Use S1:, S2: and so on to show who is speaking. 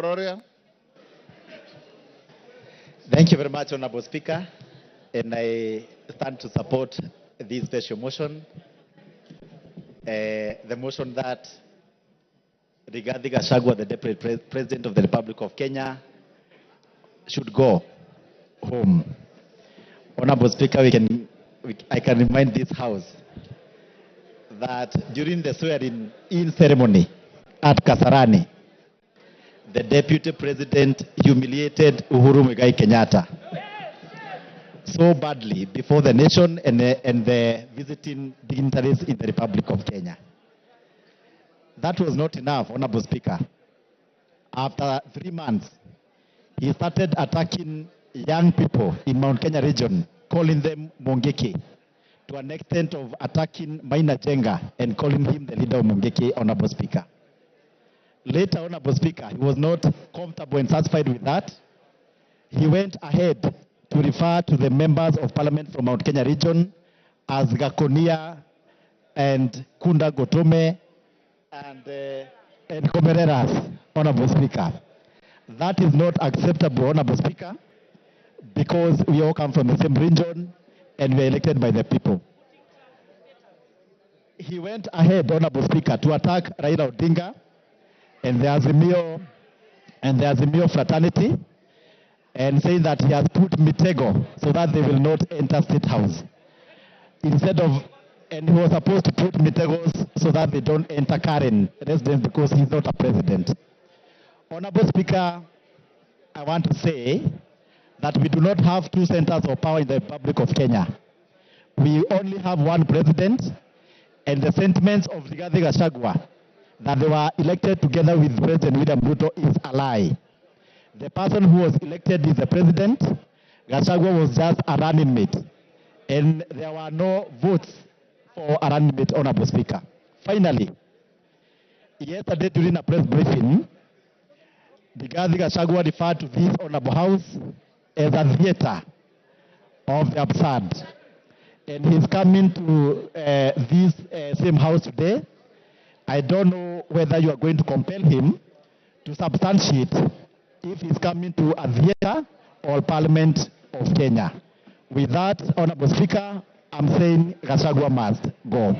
S1: Kururia.
S2: Thank you very much, Honorable Speaker, and I stand to support this special motion. The motion that regarding Gachagua, the Deputy President of the Republic of Kenya, should go home. Honorable Speaker, I can remind this House that during the swearing-in ceremony at Kasarani, the Deputy President humiliated Uhuru Kenyatta so badly before the nation and the visiting dignitaries in the Republic of Kenya. That was not enough, Honorable Speaker. After 3 months, he started attacking young people in Mount Kenya region, calling them Mungeki, to an extent of attacking Maina Jenga and calling him the leader of Mungeki, Honorable Speaker. Later, Honorable Speaker, he was not comfortable and satisfied with that. He went ahead to refer to the members of parliament from Mount Kenya region as Gatundu and Kunda, ngutume and komerera, Honorable Speaker. That is not acceptable, Honorable Speaker, because we all come from the same region and we are elected by the people. He went ahead, Honorable Speaker, to attack Raila Odinga and the Azimio fraternity, and saying that he has put mitego so that they will not enter State House. And he was supposed to put mitegos so that they don't enter Karen residence because he's not a president. Honorable Speaker, I want to say that we do not have two centers of power in the Republic of Kenya. We only have one president, and the sentiments of Rigathi Gachagua that they were elected together with President William Ruto is a lie. The person who was elected is the president. Gachagua was just a running mate, and there were no votes for a running mate, Honorable Speaker. Finally, yesterday during a press briefing, Rigathi Gachagua referred to this Honorable House as a theater of the absurd. And he's coming to this same house today. I don't know whether you are going to compel him to substantiate if he's coming to a theater or Parliament of Kenya. With that, Honorable Speaker, I'm saying Gachagua must go.